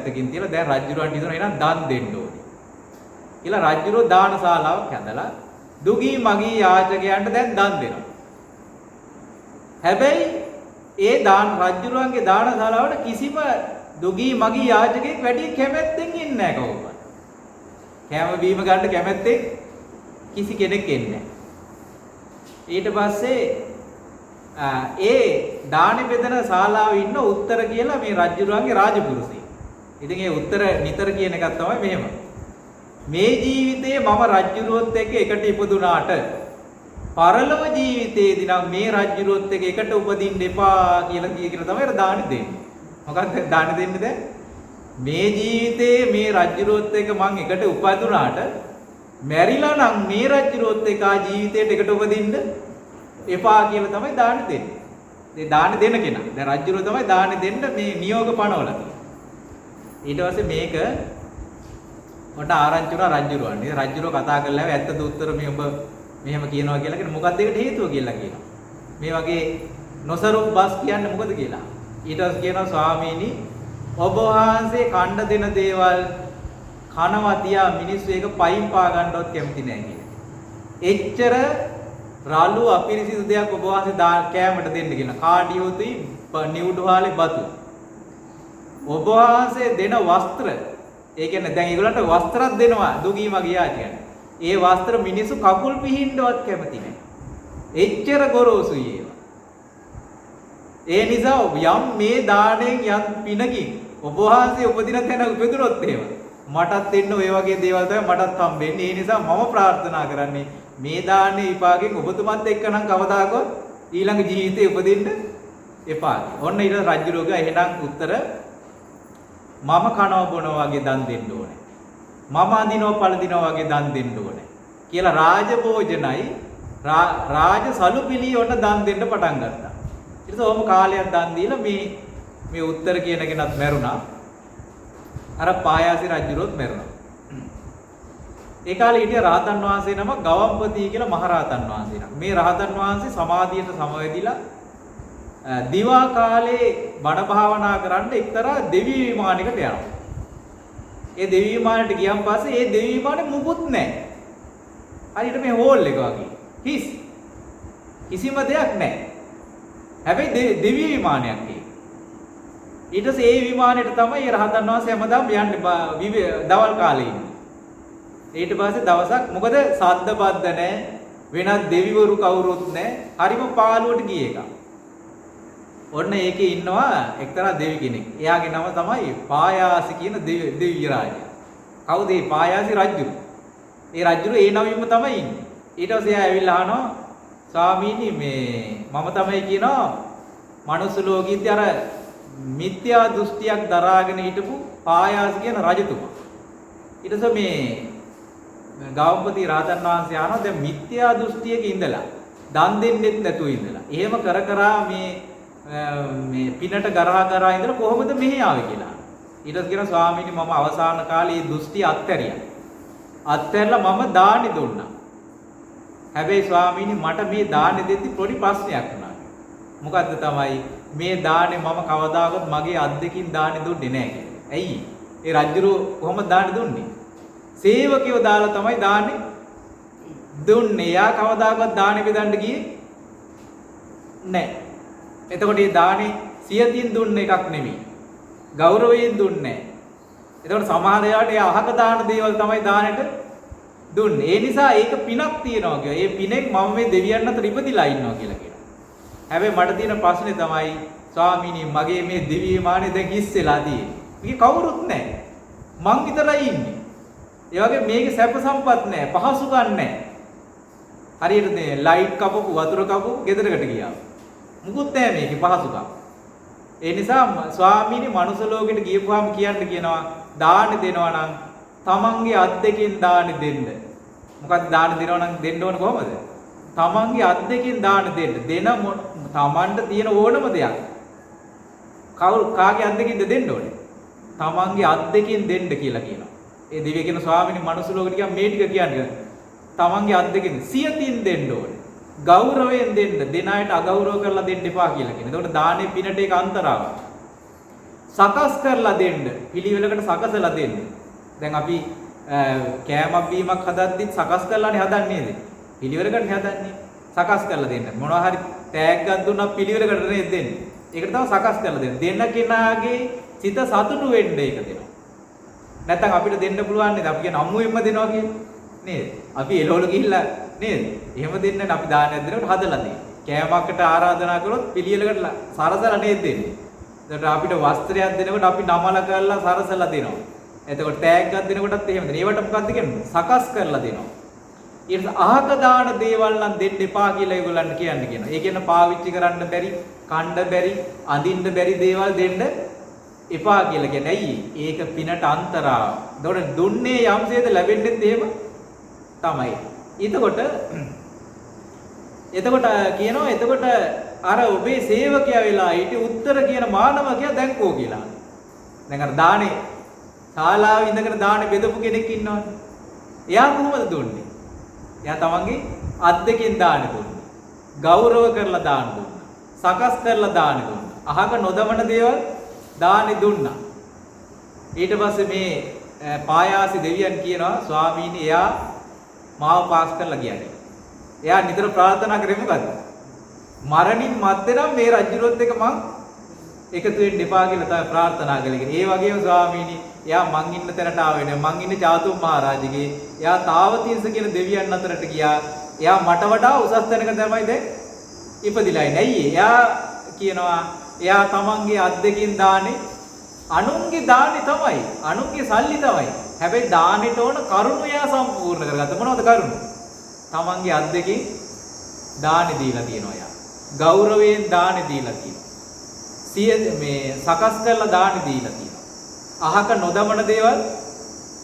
පැත්තකින් තියලා දැන් රජුරවන්ට හිතනවා එහෙනම් දන් දෙන්න ඕනේ. කියලා රජුරෝ දානශාලාවක් හැදලා දුගී මගී යාචකයන්ට දැන් දන් දෙනවා. හැබැයි ඒ රජුරවන්ගේ දානශාලාවට කිසිම දුගී මගී යාචකයෙක් වැඩි කැමැත්තෙන් ඉන්නේ නැහැ කවුරුත්. කැම බීම ගන්න කැමැත්තෙන් කිසි කෙනෙක් එන්නේ නැහැ. ඊට පස්සේ ඒ දානි බෙදන ශාලාවේ ඉන්න උත්තර කියලා මේ රජුරවන්ගේ රාජපුරුෂයෙක්. ඉතින් ඒ උත්තර නිතර කියන එකක් තමයි මෙහෙම. මේ ජීවිතේ මම රජුරුවොත් එක්ක එකට ඉපදුනාට පරලොව ජීවිතේදී නම් මේ රජුරුවොත් එක්ක එකට උපදින්න එපා කියලා තමයි දානි දෙන්නේ. මොකක්ද දානි දෙන්නේ දැන්? මේ ජීවිතේ මේ රජුරුවොත් එක්ක මං එකට උපදුනාට මැරිලා නම් මේ රජුරුවොත් එක්ක ජීවිතේට එකට උපදින්න එපා කියලා තමයි දානි දෙන්නේ. ඒ දානි දෙන කෙනා. දැන් රජුරුව තමයි දානි දෙන්න මේ නියෝග පනවලා තියෙන්නේ. ඊට පස්සේ මේක මට ආරංචි වුණා රජුරුවන්. ඉතින් රජුරුව කතා කරලා ඇත්තද උත්තර මේ ඔබ මෙහෙම කියනවා කියලා කියන මොකක්ද ඒකට හේතුව කියලා කියනවා. මේ වගේ නොසරුප් බස් කියන්නේ මොකද කියලා. ඊට පස්සේ කියනවා ස්වාමීනි ඔබ වහන්සේ කණ්ඩ දෙන දේවල් කනවා තියා මිනිස්සු ඒක පයින් පා ගන්නවත් කැමති නැහැ කියලා. එච්චර රාලු අපිරිසිදු දෙයක් ඔබ වහන්සේ කෑමට දෙන්න කියලා. කාඩියෝතුයි නිවුඩුහාලේ බතු. ඔබ වහන්සේ දෙන වස්ත්‍ර ඒ කියන්නේ දැන් ඒගොල්ලන්ට වස්ත්‍රයක් දෙනවා දුගී මගියා කියන්නේ. ඒ වස්ත්‍ර මිනිස්සු කකුල් පිහින්නවත් කැමති නැහැ. එච්චර ගොරෝසුයි ඒවා. ඒ නිසා යම් මේ දාණයෙන් යම් පිනකින් ඔබ වහන්සේ උපදින තැන උපදිනොත් එහෙම මටත් දෙන්න ඔය වගේ දේවල් තමයි මටත් හම්බෙන්නේ. ඒ නිසා මම ප්‍රාර්ථනා කරන්නේ මේ දාන්නේ විපාකෙන් ඔබතුමත් එක්කනම් කවදාකවත් ඊළඟ ජීවිතේ උපදින්න එපා. ඔන්න ඊට රජුරෝග එහෙනම් උත්තර මම කනවා බොනවා වගේ දන් දෙන්න ඕනේ. මම අඳිනවා පළඳිනවා වගේ දන් දෙන්න ඕනේ. කියලා රාජභෝජනයි රාජ සලුපිලි ඔන්න දන් දෙන්න පටන් ගත්තා. ඊට පස්සේ ඕම කාලයක් දන් දීලා මේ උත්තර කියන කෙනත් මැරුණා. අර පායාසි රජුරොත් මැරුණා. ඒ කාලේ හිටිය රහතන් වහන්සේ නම ගවම්පති කියලා මහරහතන් වහන්සේ නම. මේ රහතන් වහන්සේ සමාධියට සමවැදිලා දිවා කාලේ බණ භාවනා කරන්න එක්තරා දෙවි විමානයකට යනවා. ඒ දෙවි විමානයට ගියන් පස්සේ ඒ දෙවි විමානේ මුකුත් නැහැ. හරියට මේ හෝල් එක වගේ. හිස්. කිසිම දෙයක් නැහැ. හැබැයි දෙවි විමානයක් ඒක. ඊට පස්සේ ඒ විමානයට තමයි රහතන් වහන්සේ හැමදාම යන්නේ දවල් කාලේ ඉන්නේ. ඊට පස්සේ දවසක් මොකද සද්ද බද්ද නැහැ. වෙනත් දෙවිවරු කවුරුත් නැහැ. හරිම පාළුවට ගිය එකක්. ඔන්න ඒකේ ඉන්නවා එක්තරා දෙවි කෙනෙක්. එයාගේ නම තමයි පායාසි කියන දෙවි රාජයා. කවුද මේ පායාසි රජු? ඒ රජු ඒ නමින්ම තමයි ඉන්නේ. ඊට පස්සේ එයා ඇවිල්ලා අහනවා ස්වාමීනි මම තමයි කියනවා මනුස්ස ලෝකීදී අර මිත්‍යා දෘෂ්ටියක් දරාගෙන හිටපු පායාසි කියන රජතුමා. ඊට පස්සේ ගාවපති රහතන් වහන්සේ අහනවා දැන් මිත්‍යා දෘෂ්ටියක ඉඳලා දන් දෙන්නෙත් නැතුව ඉඳලා. එහෙම කර මේ පිනට ගරහා ඉඳලා කොහොමද මෙහි ආවේ කියලා. ඊට පස්සේ කියනවා ස්වාමීනි මම අවසාන කාලේ දෘෂ්ටි අත්හැරියා. අත්හැරලා මම දානි දුන්නා. හැබැයි ස්වාමීනි මට මේ දානි දෙද්දි පොඩි ප්‍රශ්නයක් වුණා. මොකද්ද තමයි මේ දානේ මම කවදාකවත් මගේ අත් දෙකින් දානි දුන්නේ නැහැ කියලා. ඇයි? ඒ රජුරෝ කොහොමද දානි දුන්නේ? සේවකයෝ දාලා තමයි දාන්නේ දුන්නේ. යා කවදාකවත් දානි බෙදන්න ගියේ නැහැ. එතකොට මේ දානේ සියතින් දුන්න එකක් නෙමෙයි. ගෞරවයෙන් දුන්නේ නැහැ. එතකොට සමහර ඒවාට ඒ අහක දාන දේවල් තමයි දානෙට දුන්නේ. ඒ නිසා ඒක පිනක් තියනවා කියනවා. ඒ පිනෙන් මම මේ දෙවියන් අතර ඉපදිලා ඉන්නවා කියලා කියනවා. හැබැයි මට තියෙන ප්‍රශ්නේ තමයි ස්වාමීනි මගේ මේ දිව්‍ය විමානේ දැන් හිස්සෙලා තියෙන්නේ. මේක කවුරුත් නැහැ. මං විතරයි ඉන්නේ. ඒ වගේ මේකේ සැප සම්පත් නැහැ, පහසුකම් නැහැ. හරියට මේ ලයිට් කපපු වතුර කපපු ගෙදරකට ගියා. මුකුත් නැහැ මේකේ පහසුකම්. ඒ නිසා ස්වාමීනි මනුස්ස ලෝකෙට ගියපුවාම කියනවා දාන දෙනවා නම් තමන්ගේ අත් දෙකෙන් දාන දෙන්න. මොකක්ද දාන දෙනවා නම් දෙන්න ඕන කොහමද? තමන්ගේ අත් දෙකෙන් දාන දෙන්න. තමන්ට තියෙන ඕනම දෙයක්. කාගේ අත් දෙකින්ද දෙන්න ඕනේ? තමන්ගේ අත් දෙකෙන් දෙන්න කියලා කියනවා. ඒ දිව්‍ය කියන ස්වාමීනි මනුස්ස ලෝකෙට ගියාම මේ ටික කියන්නේ තමන්ගේ අත් දෙකෙන් සියතින් දෙන්න ඕනේ. ගෞරවයෙන් දෙන්න. දෙන අයට අගෞරව කරලා දෙන්න එපා කියලා කියනවා. එතකොට දානේ පිනට ඒක අන්තරාවක්. සකස් කරලා දෙන්න. පිළිවෙලකට සකසලා දෙන්න. දැන් අපි කෑමක් බීමක් හදද්දිත් සකස් කරලානේ හදන්නේ නේද? පිළිවෙලකට හදන්නේ. සකස් කරලා දෙන්න. මොනවා හරි තෑග්ගක් දුන්නා පිළිවෙලකට නේද දෙන්නේ. ඒකට තමයි සකස් කරලා දෙන්න. දෙන්න කෙනාගේ සිත සතුටු වෙන්න ඒක දෙනවා. නැත්නම් අපිට දෙන්න පුළුවන් නේද? අපි කියන අම්මුවෙන්ම දෙනවා කියන්නේ. නේද? අපි එළවලු ගිහිල්ලා නේද? එහෙම දෙන්නේ නැහැ. අපි දානයක් දෙනකොට හදලා දෙන්නේ. කෑමකට ආරාධනා කරොත් පිළියෙලකට සරසලා නේද දෙන්නේ. එතකොට අපිට වස්ත්‍රයක් දෙනකොට අපි නමල කරලා සරසලා දෙනවා. එතකොට තෑග්ගක් දෙනකොටත් එහෙම දෙනවා. ඒවට මොකක්ද කියන්නේ? සකස් කරලා දෙනවා. ඊට අහක දාන දේවල් නම් දෙන්න එපා කියලා ඒගොල්ලන්ට කියනවා. ඒ කියන්නේ පාවිච්චි කරන්න බැරි, කන්න බැරි, අඳින්න බැරි දේවල් දෙන්න එපා කියලා කියන්නේ. ඇයි? ඒක පිනට අන්තරාව. එතකොට දුන්නේ යම්සේද ලැබෙන්නේත් එහෙම තමයි. එතකොට කියනවා අර ඔබේ සේවකයා වෙලා ඊට උත්තර කියන මානවකයා දැන් කෝ කියලා. දැන් අර දානේ ශාලාවේ ඉඳගෙන දානේ බෙදපු කෙනෙක් ඉන්නවනේ. එයා කොහොමද දුන්නේ? එයා තමන්ගේ අත් දෙකෙන් දානේ දුන්නා. ගෞරව කරලා දාන දුන්නා. සකස් කරලා දානේ දුන්නා. අහක නොදමන දේවල් දානේ දුන්නා. ඊට පස්සේ මේ පායාසි දෙවියන් කියනවා ස්වාමීනි එයා මාව පාස් කරලා ගියානේ. එයා නිතර ප්‍රාර්ථනා කරේ මොකද්ද? මරණින් මත්තේ නම් මේ රජුරොත් එක මං එකතු වෙන්න එපා කියලා තමයි ප්‍රාර්ථනා කළේ. ඒ වගේම ස්වාමීනි එයා මං ඉන්න තැනට ආවේ නෑ. මං ඉන්නේ චාතුම් මහරජගේ. එයා තාවතින්ස කියන දෙවියන් අතරට ගියා. එයා මට වඩා උසස් තැනක තමයි දැන් ඉපදිලා ඉන්නේ. ඇයි? එයා කියනවා එයා තමන්ගේ අත් දෙකින් දාන්නේ අනුන්ගේ දාන්නේ තමයි. අනුන්ගේ සල්ලි තමයි. හැබැයි දානෙට ඕන කරුණ එයා සම්පූර්ණ කරගත්ත. මොනවද කරුණ? තමන්ගේ අත් දෙකින් දානෙ දීලා තියෙනවා එයා. ගෞරවයෙන් දානෙ දීලා තියෙනවා. මේ සකස් කරලා දානෙ දීලා තියෙනවා. අහක නොදමන දේවල්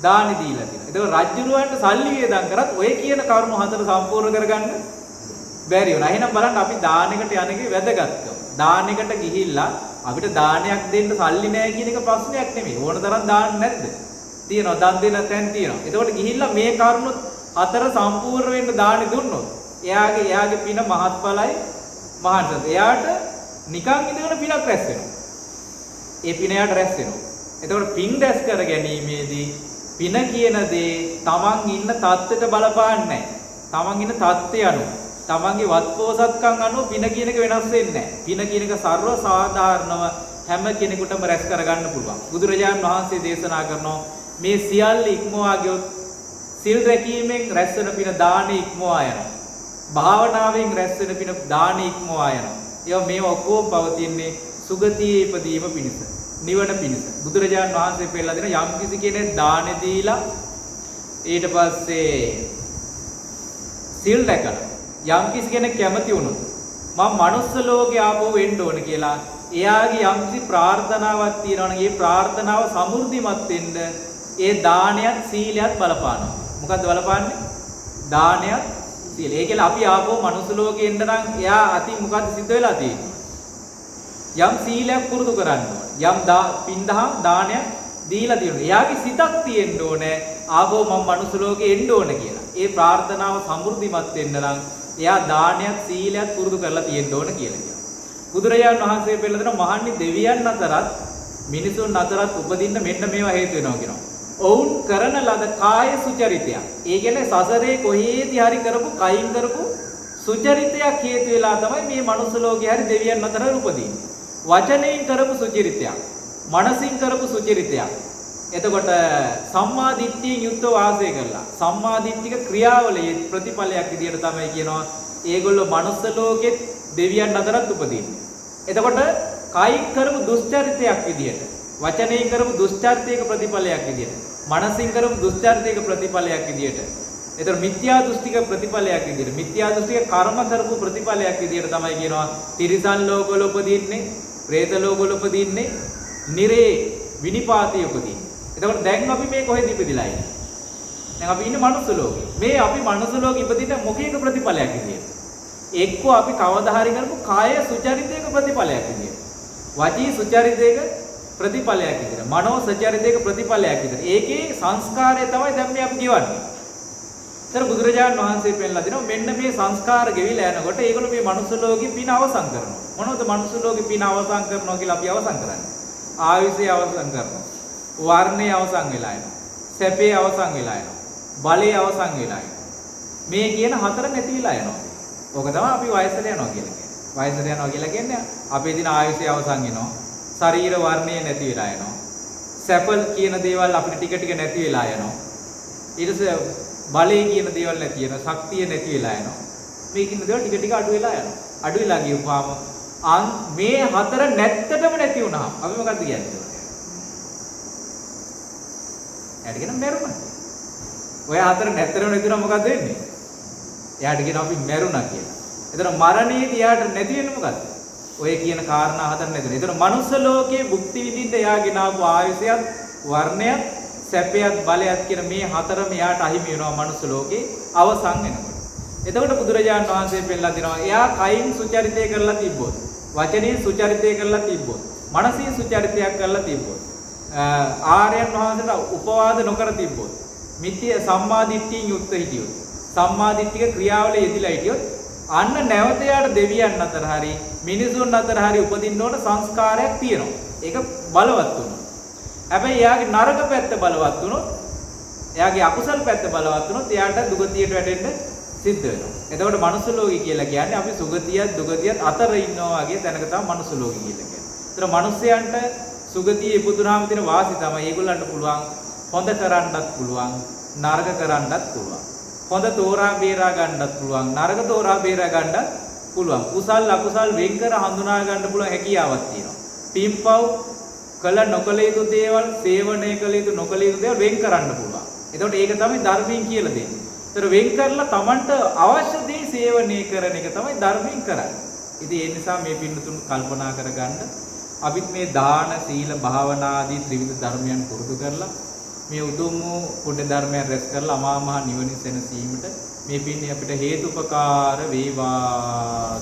දානෙ දීලා තියෙනවා. ඒක රජුරවන්ට සල්ලි වේදම් කරත් ඔය කියන කරුණු හතර සම්පූර්ණ කරගන්න බැරි වුණා. එහෙනම් බලන්න අපි දානෙකට යන්නේ වැදගත්කම. දානෙකට ගිහිල්ලා අපිට දානයක් දෙන්න සල්ලි නැහැ කියන එක ප්‍රශ්නයක් නෙමෙයි. ඕන තරම් දාන්න නැද්ද? තියෙනවා. දන් දෙන්න තැන් තියෙනවා. එතකොට ගිහිල්ලා මේ කරුණු හතර සම්පූර්ණ වෙන්න දානෙ දුන්නොත් එයාගේ පින මහත්ඵලයි මහාන්සත්. එයාට නිකන් ඉඳගෙන පිනක් රැස් වෙනවා. ඒ පින එයාට රැස් වෙනවා. එතකොට පින් රැස් කර ගැනීමේදී පින කියන දේ තමන් ඉන්න தත්ත්වයට බලපාන්නේ නැහැ. තමන් ඉන්න தත්ත්වය අනුව තමන්ගේ වත්පෝසත්කම් අනුව පින කියන එක වෙනස් වෙන්නේ නැහැ. පින කියන එක ਸਰව සාධාරණව හැම කෙනෙකුටම රැස් කරගන්න පුළුවන්. බුදුරජාණන් වහන්සේ දේශනා කරනවා මේ සියල්ල ඉක්මවා ගියොත් සිල් රැකීමෙන් රැස් වෙන පින දානෙ ඉක්මවා යනවා. භාවනාවෙන් රැස් වෙන පින දානෙ ඉක්මවා යනවා. ඒවා මේ ඔක්කොම පවතින්නේ සුගතියේ ඉපදීම පිණිස, නිවන පිණිස. බුදුරජාණන් වහන්සේ පෙන්නලා දෙන යම් කිසි කෙනෙක් දානෙ දීලා ඊට පස්සේ සිල් රැකලා යම් කිසි කෙනෙක් කැමති වුණොත් මම මනුස්ස ලෝකේ ආපහු එන්න ඕන කියලා එයාගේ යම් කිසි ප්‍රාර්ථනාවක් තියෙනවා නම් ඒ ප්‍රාර්ථනාව සමෘද්ධිමත් වෙන්න ඒ දානයත් සීලයත් බලපානවා. මොකද්ද බලපාන්නේ? දානයත් සීලය. ඒ කියන්නේ අපි ආපහු මනුස්ස ලෝකේ එන්න නම් එයා අතින් මොකද්ද සිද්ධ වෙලා තියෙන්නේ? යම් සීලයක් පුරුදු කරන්න ඕන. යම් පින්දහම් දානයක් දීලා තියෙනවා. එයාගේ සිතක් තියෙන්න ඕනේ ආපහු මම මනුස්ස ලෝකේ එන්න ඕන කියලා. ඒ ප්‍රාර්ථනාව සමෘද්ධිමත් වෙන්න නම් එයා දානයක් සීලයක් පුරුදු කරලා තියෙන්න ඕන කියලා කියනවා. බුදුරජාණන් වහන්සේ පෙන්නන මහන්නි දෙවියන් අතරත් මිනිසුන් අතරත් උපදින්න මෙන්න මේවා හේතු වෙනවා කියනවා. ඔවුන් කරන ලද කාය සුචරිතයක්. ඒ කියන්නේ සසරේ කොහේදී හරි කරපු කයින් කරපු සුචරිතයක් හේතු වෙලා තමයි මේ මනුස්ස ලෝකේ හරි දෙවියන් අතර උපදින්නේ. වචනයෙන් කරපු සුචරිතයක්, මනසින් කරපු සුචරිතයක්. එතකොට සම්මා දිට්ඨියෙන් යුක්ත වාසය කළා. සම්මා දිට්ඨික ක්‍රියාවලයේ ප්‍රතිඵලයක් විදියට තමයි කියනවා ඒගොල්ලෝ මනුස්ස ලෝකෙත් දෙවියන් අතරත් උපදින්නේ. එතකොට කයින් කරපු දුස්චරිතයක් විදියට, වචනයෙන් කරපු දුස්චරිතයක ප්‍රතිඵලයක් විදියට, මනසින් කරපු දුස්චරිතයක ප්‍රතිඵලයක් විදියට, එතකොට මිත්‍යා දෘෂ්ටික ප්‍රතිඵලයක් විදියට, මිත්‍යා දෘෂ්ටික කර්ම කරපු ප්‍රතිඵලයක් විදියට තමයි කියනවා තිරිසන් ලෝකවල උපදින්නේ, പ്രേත ලෝකවල උපදින්නේ, නිරේ විනිපාතයේ උපදින්නේ. එතකොට දැන් අපි මේ කොහෙද ඉපදිලා ඉන්නේ? දැන් අපි ඉන්නේ මනුස්ස ලෝකේ. මේ අපි මනුස්ස ලෝකෙ ඉපදින මොකේක ප්‍රතිඵලයක් විදියට. එක්කෝ අපි කවදා හරි කරපු කාය සුචරිතයක ප්‍රතිඵලයක් විදියට. වචී සුචරිතයක ප්‍රතිඵලයක් විදියට. මනෝ සුචරිතයක ප්‍රතිඵලයක් විදියට. ඒකේ සංස්කාරය තමයි දැන් මේ අපි ගෙවන්නේ. ඒතර බුදුරජාණන් වහන්සේ පෙන්නලා දෙනවා මෙන්න මේ සංස්කාර ගෙවිලා යනකොට ඒගොල්ලෝ මේ මනුස්ස ලෝකෙ පින අවසන් කරනවා. මොනවද මනුස්ස ලෝකෙ පින අවසන් කරනවා කියලා අපි අවසන් කරන්නේ? ආයුෂය අවසන් කරනවා. වර්ණය අවසන් වෙලා යනවා. සැපේ අවසන් වෙලා යනවා. බලය අවසන් වෙලා යනවා. මේ කියන හතර නැති වෙලා යනවා. ඕක තමයි අපි වයසට යනවා කියලා කියන්නේ. වයසට යනවා කියලා කියන්නේ අපේ දින ආයුෂය අවසන් වෙනවා. ශරීර වර්ණය නැති වෙලා යනවා. සැප කියන දේවල් අපිට ටික ටික නැති වෙලා යනවා. ඊට පස්සේ බලය කියන දේවල් නැති වෙනවා. ශක්තිය නැති වෙලා යනවා. මේ කියන දේවල් ටික ටික අඩු වෙලා යනවා. අඩු වෙලා ගියපුවාම මේ හතර නැත්තටම නැති වුණාම අපි මොකද්ද කියන්නේ? එයාට කියන මැරුණා. ඔය හතර නැත්තටම නැති වුණා මොකද්ද වෙන්නේ? එයාට කියන අපි මැරුණා කියලා. එතන මරණයේදී එයාට නැති වෙන්නේ මොකද්ද? ඔය කියන කාරණා හතර නැති වෙනවා. එතන මනුස්ස ලෝකයේ භුක්ති විඳින්න එයාගෙන ආපු ආයුෂයත්, වර්ණයත්, සැපයත්, බලයත් කියන මේ හතරම එයාට අහිමි වෙනවා මනුස්ස ලෝකේ අවසන් වෙනකොට. එතකොට බුදුරජාණන් වහන්සේ පෙන්නලා දෙනවා එයා කයින් සුචරිතය කරලා තිබ්බොත්, වචනයෙන් සුචරිතය කරලා තිබ්බොත්, මනසින් සුචරිතයක් කරලා තිබ්බොත්, ආර්යයන් වහන්සේට උපවාද නොකර තිබ්බොත්, මිත්‍ය සම්මා දිට්ඨියෙන් යුක්ත හිටියොත්, සම්මා දිට්ඨික ක්‍රියාවල යෙදිලා හිටියොත් අන්න නැවත යාට දෙවියන් අතර හරි මිනිසුන් අතර හරි උපදින්න ඕන සංස්කාරයක් තියෙනවා. ඒක බලවත් වුණා. හැබැයි එයාගේ නරක පැත්ත බලවත් වුණොත්, එයාගේ අකුසල් පැත්ත බලවත් වුණොත් එයාට දුගතියට වැටෙන්න සිද්ධ වෙනවා. එතකොට මනුස්ස ලෝකය කියලා කියන්නේ අපි සුගතියත් දුගතියත් අතර ඉන්නවා වගේ තැනක තමයි මනුස්ස ලෝකය කියලා කියන්නේ. ඒතර මනුස්සයන්ට සුගතිය ඉපදුනාම තියෙන වාසි තමයි ඒගොල්ලන්ට පුළුවන් හොඳ කරන්නත් පුළුවන්, නරක කරන්නත් පුළුවන්. හොඳ තෝරා බේරා ගන්නත් පුළුවන්, නරක තෝරා බේරා ගන්නත් පුළුවන්. කුසල් අකුසල් වෙන් කර හඳුනා ගන්න පුළුවන් හැකියාවක් තියෙනවා. පින්පව් කළ නොකළ යුතු දේවල්, සේවනය කළ යුතු නොකළ යුතු දේවල් වෙන් කරන්න පුළුවන්. එතකොට ඒක තමයි ධර්මයෙන් කියලා දෙන්නේ. ඒතර වෙන් කරලා Tamanට අවශ්‍ය දේ සේවනය කරන එක තමයි ධර්මයෙන් කරන්නේ. ඉතින් ඒ නිසා මේ පින්නතුන් කල්පනා කරගන්න අපිත් මේ දාන, සීල, භාවනා ආදී ත්‍රිවිධ ධර්මයන් පුරුදු කරලා මේ උතුම් වූ පුණ්‍ය ධර්මයන් රැස් කරලා අමා මහ නිවන සැනසීමට මේ පින්නේ අපිට හේතුපකාර වේවා